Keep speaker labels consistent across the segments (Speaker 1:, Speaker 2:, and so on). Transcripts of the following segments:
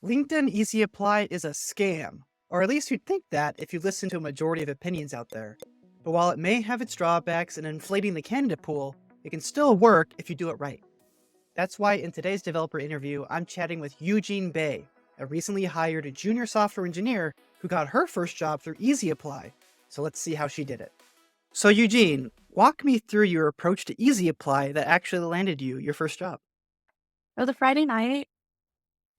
Speaker 1: LinkedIn Easy Apply is a scam, or at least you'd think that if you listen to a majority of opinions out there. But while it may have its drawbacks in inflating the candidate pool, it can still work if you do it right. That's why in today's developer interview, I'm chatting with Eugene Bay, a recently hired junior software engineer who got her first job through Easy Apply. So let's see how she did it. So Eugene, walk me through your approach to Easy Apply that actually landed you your first job.
Speaker 2: It was a Friday night.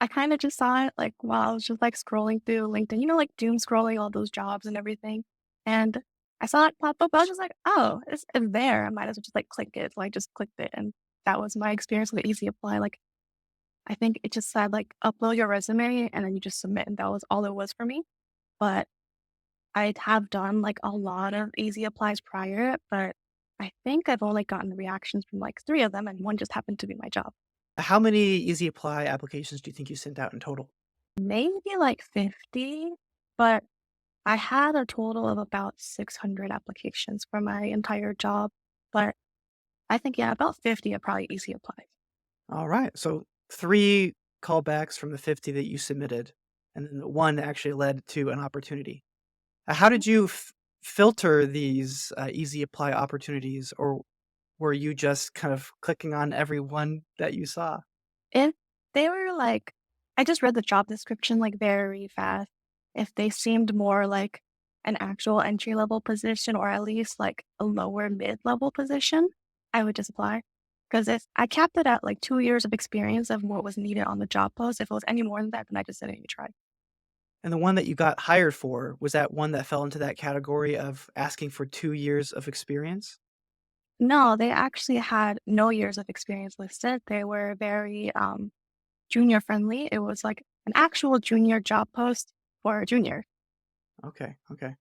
Speaker 2: I kinda just saw it, like, while I was just, like, scrolling through LinkedIn, like, doom scrolling all those jobs and everything, and I saw it pop up. I was just like, "Oh, it's there. I might as well just, like, click it." So I just clicked it, and that was my experience with Easy Apply. Like, I think it just said, like, "Upload your resume," and then you just submit, and that was all it was for me. But I have done, like, a lot of Easy Applies prior, but I think I've only gotten reactions from, like, 3 of them, and 1 just happened to be my job.
Speaker 1: How many Easy Apply applications do you think you sent out in total?
Speaker 2: Maybe, like, 50, but I had a total of about 600 applications for my entire job, but I think, yeah, about 50 are probably Easy Apply.
Speaker 1: All right. So 3 callbacks from the 50 that you submitted, and then the 1 that actually led to an opportunity. How
Speaker 2: Mhm.
Speaker 1: did you filter these, easy apply opportunities, or were you just kind of clicking on every one that you saw?
Speaker 2: If they were like I just read the job description, like, very fast. If they seemed more like an actual entry-level position or at least, like, a lower mid-level position, I would just apply. Because if I capped it at, like, 2 years of experience of what was needed on the job post. If it was any more than that, then I just didn't even try.
Speaker 1: And the one that you got hired for, was that one that fell into that category of asking for 2 years of experience?
Speaker 2: No, they actually had no years of experience listed. They were very, junior friendly. It was like an actual junior job post for a junior.
Speaker 1: Okay, okay.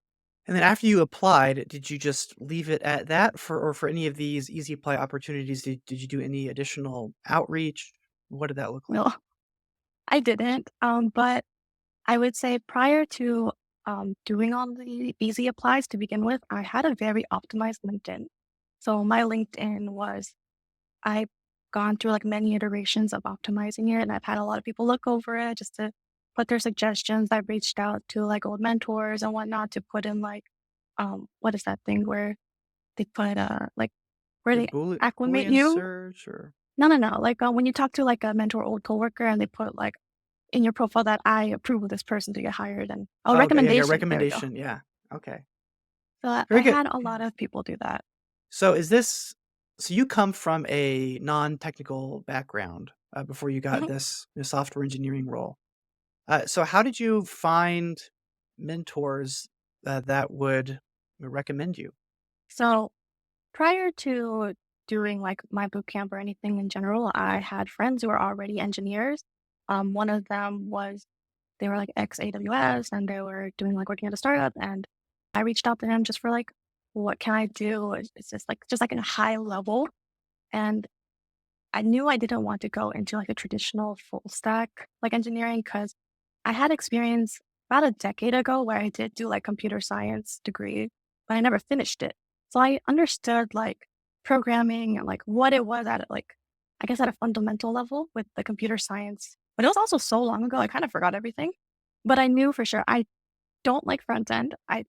Speaker 1: And then after you applied, did you just leave it at that for any of these easy apply opportunities, did you do any additional outreach? What did that look like?
Speaker 2: No, I didn't. But I would say prior to doing all the easy applies to begin with, I had a very optimized LinkedIn. So my LinkedIn was I've gone through like many iterations of optimizing it, and I've had a lot of people look over it just to put their suggestions. I've reached out to like old mentors and whatnot to put in like what is that thing where they put like where
Speaker 1: Your
Speaker 2: they acclimate
Speaker 1: Boolean
Speaker 2: you?
Speaker 1: search or
Speaker 2: No, no, no. Like when you talk to like a mentor, old coworker, and they put like in your profile that I approve of this person to get hired, and oh,
Speaker 1: Oh, okay, yeah, yeah,
Speaker 2: recommendation. There we go.
Speaker 1: recommendation, yeah. Okay.
Speaker 2: So I
Speaker 1: Very good.
Speaker 2: had a lot of people do that.
Speaker 1: So is this so you come from a non-technical background, before you got
Speaker 2: Mhm.
Speaker 1: this software engineering role. So how did you find mentors, that would recommend you?
Speaker 2: So prior to doing like my boot camp or anything in general, I had friends who were already engineers. One of them was they were like ex AWS and they were doing like working at a startup, and I reached out to him just for like, what can I do? It's just like a high level, and I knew I didn't want to go into like a traditional full stack like engineering because I had experience about a decade ago where I did do like computer science degree, but I never finished it. So I understood like programming and like what it was at like I guess at a fundamental level with the computer science. But it was also so long ago I kind of forgot everything. But I knew for sure I don't like front end. I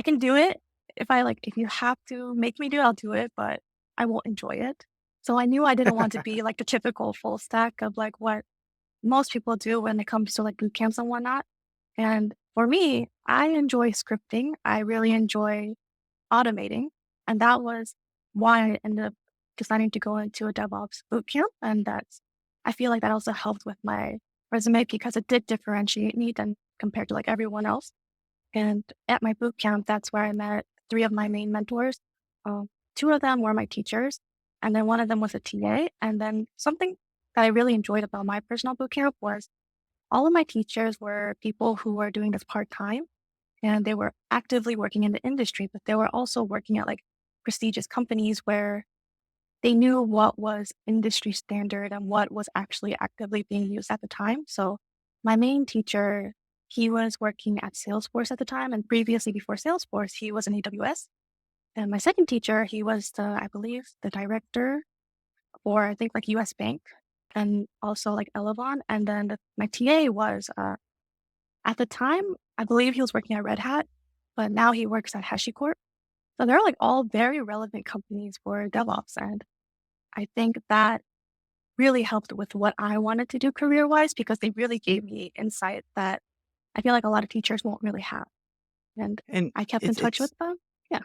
Speaker 2: can do it. If you have to make me do it, I'll do it, but I won't enjoy it. So I knew I didn't want to be like the typical full stack of like what most people do when it comes to like boot camps and whatnot. And for me, I enjoy scripting. I really enjoy automating. And that was why I ended up deciding to go into a DevOps boot camp. And I feel like that also helped with my resume because it did differentiate me than compared to like everyone else. And at my boot camp, that's where I met 3 of my main mentors. 2 of them were my teachers, and then 1 of them was a TA. And then something that I really enjoyed about my personal boot camp was all of my teachers were people who were doing this part-time, and they were actively working in the industry, but they were also working at, like, prestigious companies where they knew what was industry standard and what was actually actively being used at the time. So my main teacher, he was working at Salesforce at the time, and previously before Salesforce, he was in AWS. And my second teacher, he was I believe, the director for I think like US Bank. and also like Elevon. And then my TA was, at the time, I believe he was working at Red Hat, but now he works at HashiCorp. So they're like all very relevant companies for DevOps. And I think that really helped with what I wanted to do career wise because they really gave me insight that I feel like a lot of teachers won't really have. And
Speaker 1: And
Speaker 2: I kept in touch
Speaker 1: it's
Speaker 2: with them. Yeah.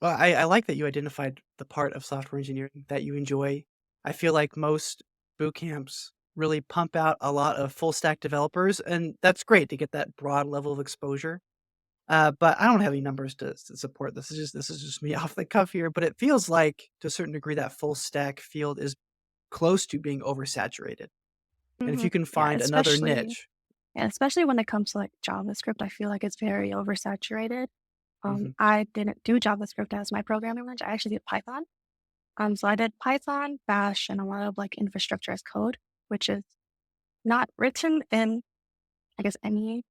Speaker 1: well, I like that you identified the part of software engineering that you enjoy. I feel like most boot camps really pump out a lot of full stack developers, and that's great to get that broad level of exposure. But I don't have any numbers to support this. This is just me off the cuff here, but it feels like to a certain degree that full stack field is close to being oversaturated. And if
Speaker 2: Hmm.
Speaker 1: you can
Speaker 2: Yeah.
Speaker 1: find another
Speaker 2: Especially,
Speaker 1: niche,
Speaker 2: yeah, especially when it comes to like JavaScript, I feel like it's very oversaturated.
Speaker 1: mhm,
Speaker 2: I didn't do JavaScript as my programming language. I actually did Python. So I did Python, Bash, and a lot of like infrastructure as code, which is not written in, I guess, any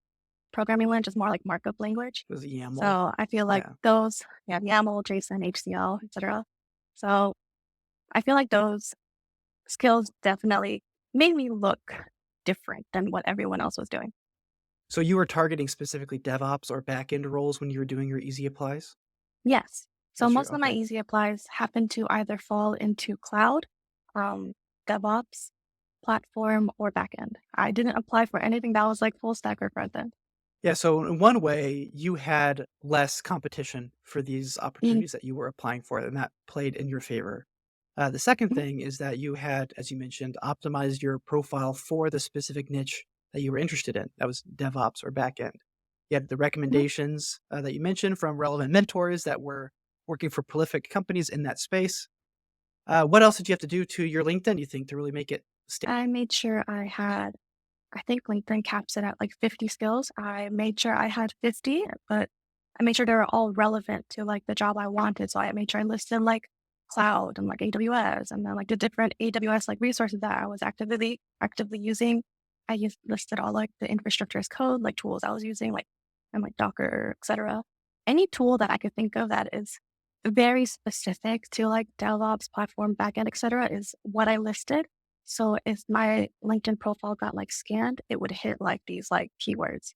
Speaker 2: programming language. It's more like markup language.
Speaker 1: it was YAML.
Speaker 2: So I feel like
Speaker 1: Yeah.
Speaker 2: those, yeah, YAML, JSON, HCL, etc. So I feel like those skills definitely made me look different than what everyone else was doing.
Speaker 1: So you were targeting specifically DevOps or backend roles when you were doing your easy applies?
Speaker 2: Yes. So
Speaker 1: That's true.
Speaker 2: most of my
Speaker 1: Okay.
Speaker 2: easy applies happen to either fall into cloud, um, DevOps, platform, or backend. I didn't apply for anything that was like full stack or front end.
Speaker 1: Yeah, so in one way, you had less competition for these
Speaker 2: Mhm.
Speaker 1: opportunities that you were applying for, and that played in your favor. The second
Speaker 2: Mhm.
Speaker 1: thing is that you had, as you mentioned, optimized your profile for the specific niche that you were interested in. That was DevOps or backend. You had the
Speaker 2: Mhm.
Speaker 1: recommendations that you mentioned from relevant mentors that were working for prolific companies in that space. What else did you have to do to your LinkedIn, you think, to really make it stand?
Speaker 2: I made sure I had, I think LinkedIn caps it at like 50 skills. I made sure I had 50, but I made sure they were all relevant to like the job I wanted. So I made sure I listed like cloud and like AWS and then like the different AWS like resources that I was actively using. Listed all like the infrastructure as code, like tools I was using, like and like Docker, etc. Any tool that I could think of that is very specific to like DevOps, platform, backend, etc. is what I listed. So if my LinkedIn profile got like scanned, it would hit like these like keywords.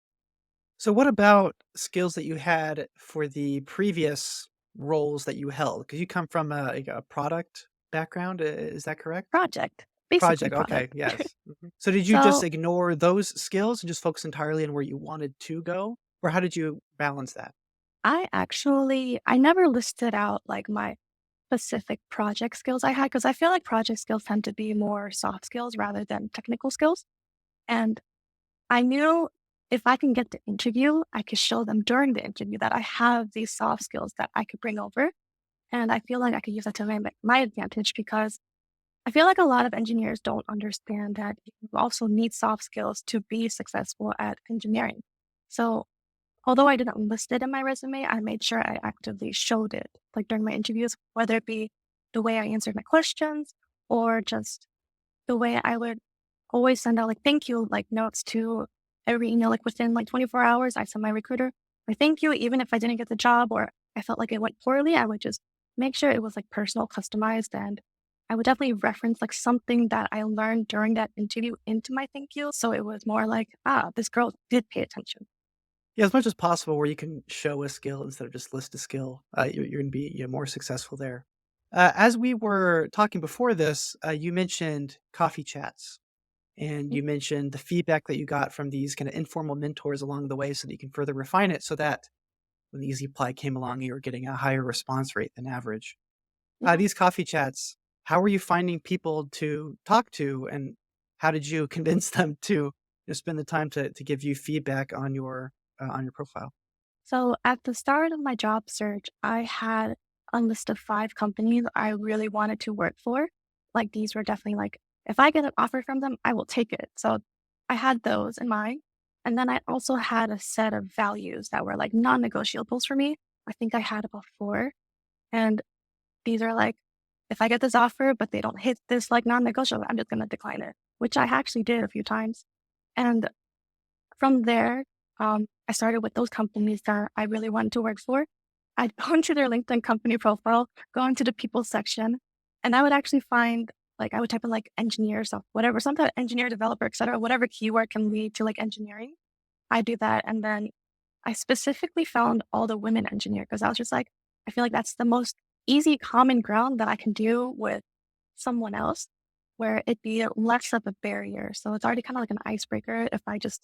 Speaker 1: So what about skills that you had for the previous roles that you held? Because you come from a product background, is that correct?
Speaker 2: Project, basically
Speaker 1: Project, okay,
Speaker 2: product.
Speaker 1: yes. Mhm. So did you just
Speaker 2: So
Speaker 1: ignore those skills and just focus entirely on where you wanted to go? Or how did you balance that?
Speaker 2: I never listed out like my specific project skills I had because I feel like project skills tend to be more soft skills rather than technical skills. And I knew if I can get the interview, I could show them during the interview that I have these soft skills that I could bring over. And I feel like I could use that to my advantage because I feel like a lot of engineers don't understand that you also need soft skills to be successful at engineering. So, although I didn't list it in my resume, I made sure I actively showed it, like during my interviews, whether it be the way I answered my questions or just the way I would always send out like thank you like notes to every email, like within like 24 hours, I send my recruiter or thank you, even if I didn't get the job or I felt like it went poorly, I would just make sure it was like personal, customized, and I would definitely reference like something that I learned during that interview into my thank you. So it was more like, ah, this girl did pay attention.
Speaker 1: Yeah, as much as possible where you can show a skill instead of just list a skill, you're gonna be, more successful there. As we were talking before this, you mentioned coffee chats. And
Speaker 2: Mm.
Speaker 1: you mentioned the feedback that you got from these kind of informal mentors along the way so that you can further refine it so that when the Easy Apply came along, you were getting a higher response rate than average.
Speaker 2: Mhm.
Speaker 1: These coffee chats, how were you finding people to talk to and how did you convince them to spend the time to give you feedback on your profile?
Speaker 2: So at the start of my job search, I had a list of 5 companies I really wanted to work for. Like these were definitely like, if I get an offer from them, I will take it. So I had those in mind. And then I also had a set of values that were like non-negotiables for me. I think I had about 4. And these are like, if I get this offer, but they don't hit this like non-negotiable, I'm just gonna decline it, which I actually did a few times. And from there, I started with those companies that I really wanted to work for. I'd go into their LinkedIn company profile, go into the people section, and I would actually find Like I would type in like engineer, so whatever, some type of engineer, developer, etc., whatever keyword can lead to like engineering. I do that. And then I specifically found all the women engineer because I was just like, I feel like that's the most easy common ground that I can do with someone else where it'd be less of a barrier. So it's already kind of like an icebreaker if I just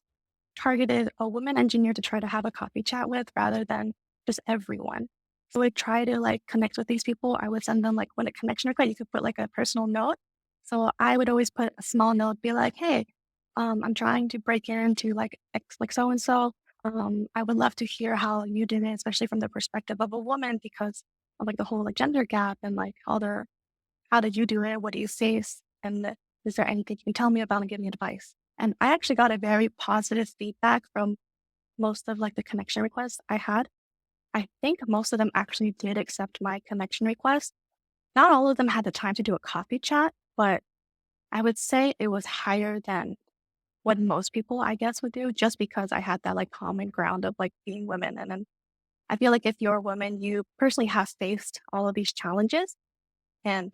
Speaker 2: targeted a women engineer to try to have a coffee chat with rather than just everyone. So I try to like connect with these people. I would send them like when a connection request, you could put like a personal note. So I would always put a small note, be like, hey, I'm trying to break into like X, like so and so. I would love to hear how you did it, especially from the perspective of a woman, because of like the whole like gender gap and like all their how did you do it? What do you face? And is there anything you can tell me about and give me advice? And I actually got a very positive feedback from most of like the connection requests I had. I think most of them actually did accept my connection request. Not all of them had the time to do a coffee chat, but I would say it was higher than what most people, I guess, would do just because I had that like common ground of like being women. And then I feel like if you're a woman, you personally have faced all of these challenges. And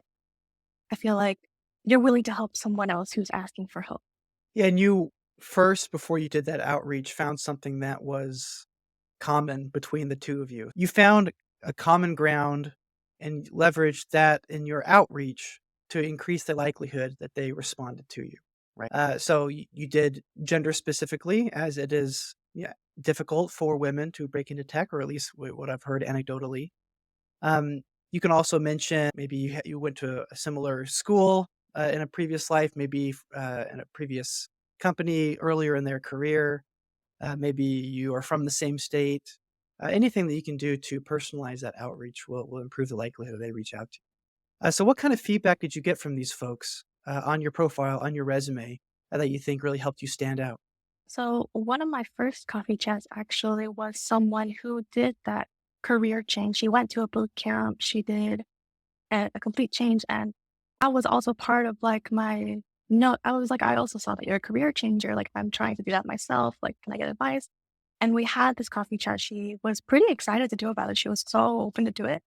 Speaker 2: I feel like you're willing to help someone else who's asking for help.
Speaker 1: Yeah, and you first, before you did that outreach, found something that was common between the two of you. You found a common ground and leveraged that in your outreach to increase the likelihood that they responded to you, right? So you did gender specifically, as it is, yeah, difficult for women to break into tech, or at least what I've heard anecdotally. You can also mention maybe you went to a similar school in a previous life, maybe in a previous company earlier in their career. Maybe you are from the same state. Anything that you can do to personalize that outreach will improve the likelihood they reach out to you. So, what kind of feedback did you get from these folks on your profile, on your resume, that you think really helped you stand out?
Speaker 2: So one of my first coffee chats actually was someone who did that career change. She went to a boot camp. She did a complete change. And I was also part of like my no, I was like, I also saw that you're a career changer. Like I'm trying to do that myself. Like, can I get advice? And we had this coffee chat. She was pretty excited to do about it. She was so open to do it.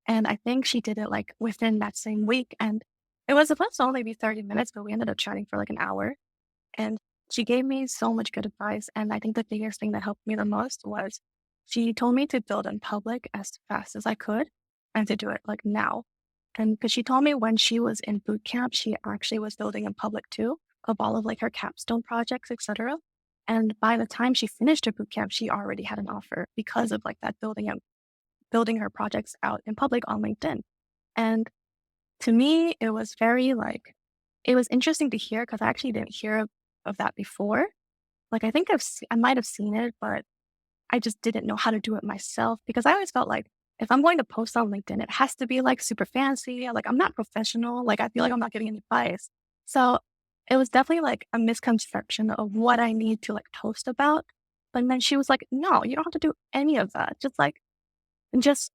Speaker 2: And I think she did it like within that same week. And it was supposed to only be 30 minutes, but we ended up chatting for like an hour. And she gave me so much good advice. And I think the biggest thing that helped me the most was she told me to build in public as fast as I could and to do it like now. And because she told me when she was in boot camp, she actually was building in public too, of all of like her capstone projects, etc. And by the time she finished her boot camp, she already had an offer because of like that building her projects out in public on LinkedIn. And to me, it was very like it was interesting to hear because I actually didn't hear of that before. Like I think I might have seen it, but I just didn't know how to do it myself because I always felt like if I'm going to post on LinkedIn, it has to be like super fancy. Like I'm not professional. Like I feel like I'm not giving any advice. So it was definitely like a misconception of what I need to like post about. But then she was like, no, you don't have to do any of that. Just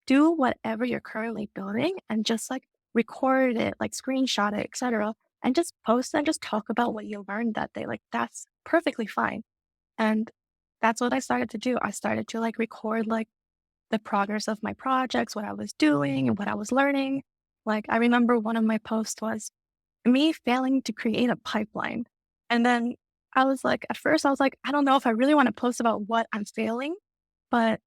Speaker 2: do whatever you're currently building and just like record it, like screenshot it, etc. And just post and just talk about what you learned that day. Like that's perfectly fine. And that's what I started to do. I started to like record like the progress of my projects, what I was doing and what I was learning. Like I remember one of my posts was me failing to create a pipeline. And then I was like, at first I was like, I don't know if I really want to post about what I'm failing, but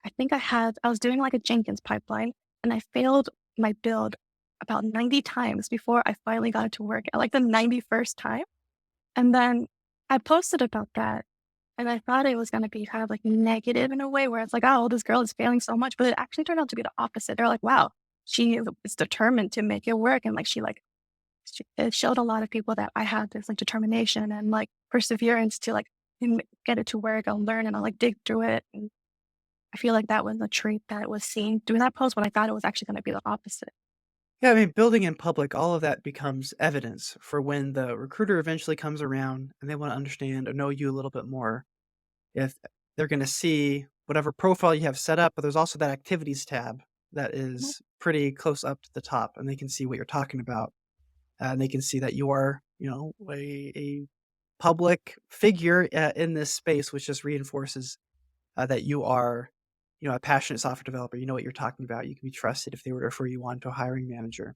Speaker 2: I think I was doing like a Jenkins pipeline and I failed my build about 90 times before I finally got it to work at like the 91st time. And then I posted about that and I thought it was going to be kind of like negative in a way where it's like, oh, this girl is failing so much. But it actually turned out to be the opposite. They're like, wow, is determined to make it work. And like, it showed a lot of people that I had this like determination and like perseverance to like get it to work. I'll learn and I'll like dig through it. And I feel like that was a trait that was seen through that post, but I thought it was actually going to be the opposite.
Speaker 1: Yeah, I mean, building in public, all of that becomes evidence for when the recruiter eventually comes around and they want to understand or know you a little bit more. If they're going to see whatever profile you have set up, but there's also that activities tab that
Speaker 2: Mhm.
Speaker 1: is pretty close up to the top, and they can see what you're talking about. And they can see that you are, a public figure in this space, which just reinforces that you are, a passionate software developer. You know what you're talking about. You can be trusted if they were to refer you on to a hiring manager.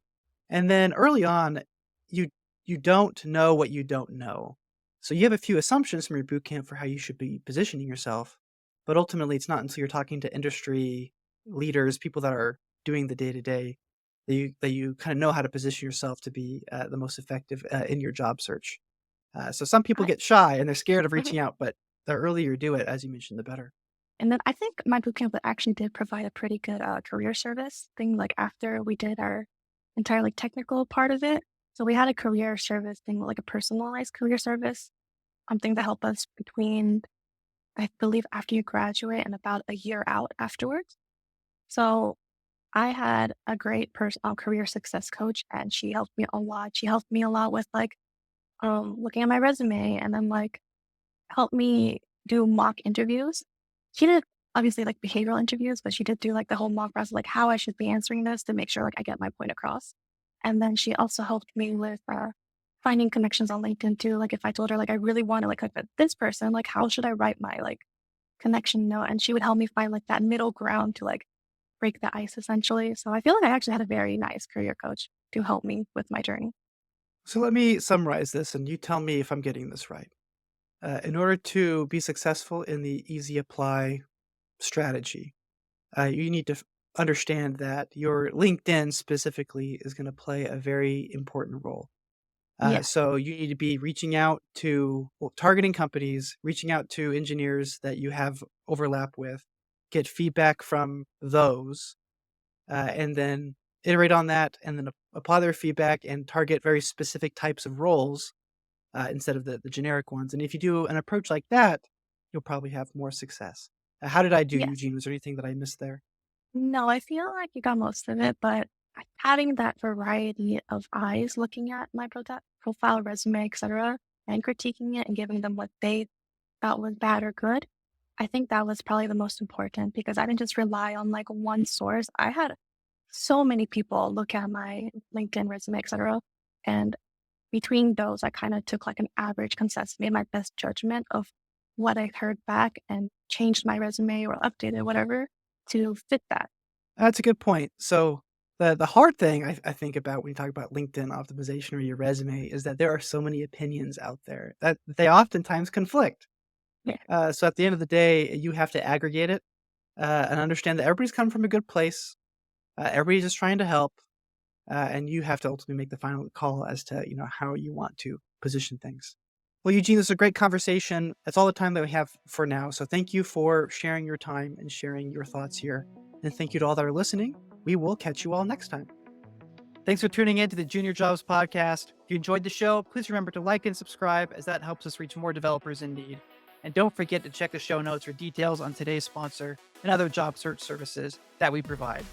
Speaker 1: And then early on, you you don't know what you don't know. So you have a few assumptions from your boot camp for how you should be positioning yourself, but ultimately it's not until you're talking to industry leaders, people that are doing the day to day, that you kind of know how to position yourself to be the most effective in your job search. So some people
Speaker 2: I
Speaker 1: get shy and they're scared of
Speaker 2: Mhm.
Speaker 1: reaching out, but the earlier you do it, as you mentioned, the better.
Speaker 2: And then I think my bootcamp actually did provide a pretty good career service thing. Like after we did our entire like technical part of it, so we had a career service thing, like a personalized career service, thing to help us between I believe after you graduate and about a year out afterwards. So I had a great career success coach, and she helped me a lot. She helped me a lot with like looking at my resume, and then like helped me do mock interviews. She did obviously like behavioral interviews, but she did do like the whole mock process, like how I should be answering this to make sure like I get my point across. And then she also helped me with finding connections on LinkedIn too. Like if I told her like I really want to like hook with this person, like how should I write my like connection note? And she would help me find like that middle ground to like break the ice essentially. So I feel like I actually had a very nice career coach to help me with my journey.
Speaker 1: So let me summarize this and you tell me if I'm getting this right. In order to be successful in the easy apply strategy, you need to understand that your LinkedIn specifically is going to play a very important role.
Speaker 2: Yeah.
Speaker 1: So you need to be reaching out to, well, targeting companies, reaching out to engineers that you have overlap with, get feedback from those, and then iterate on that, and then apply their feedback and target very specific types of roles instead of the generic ones. And if you do an approach like that, you'll probably have more success. How did I do,
Speaker 2: Yes.
Speaker 1: Eugene? Was there anything that I missed there?
Speaker 2: No, I feel like you got most of it, but having that variety of eyes looking at my profile, resume, etc., and critiquing it and giving them what they thought was bad or good, I think that was probably the most important because I didn't just rely on like one source. I had so many people look at my LinkedIn resume, etc. And between those, I kind of took like an average consensus, made my best judgment of what I heard back and changed my resume or updated whatever to fit that.
Speaker 1: That's a good point. So the hard thing I think about when you talk about LinkedIn optimization or your resume is that there are so many opinions out there that they oftentimes conflict.
Speaker 2: Yeah.
Speaker 1: So at the end of the day, you have to aggregate it and understand that everybody's coming from a good place. Everybody's just trying to help, and you have to ultimately make the final call as to how you want to position things. Well, Eugene, this is a great conversation. That's all the time that we have for now. So thank you for sharing your time and sharing your thoughts here. And thank you to all that are listening. We will catch you all next time. Thanks for tuning in to the Junior Jobs Podcast. If you enjoyed the show, please remember to like and subscribe as that helps us reach more developers in need. And don't forget to check the show notes for details on today's sponsor and other job search services that we provide.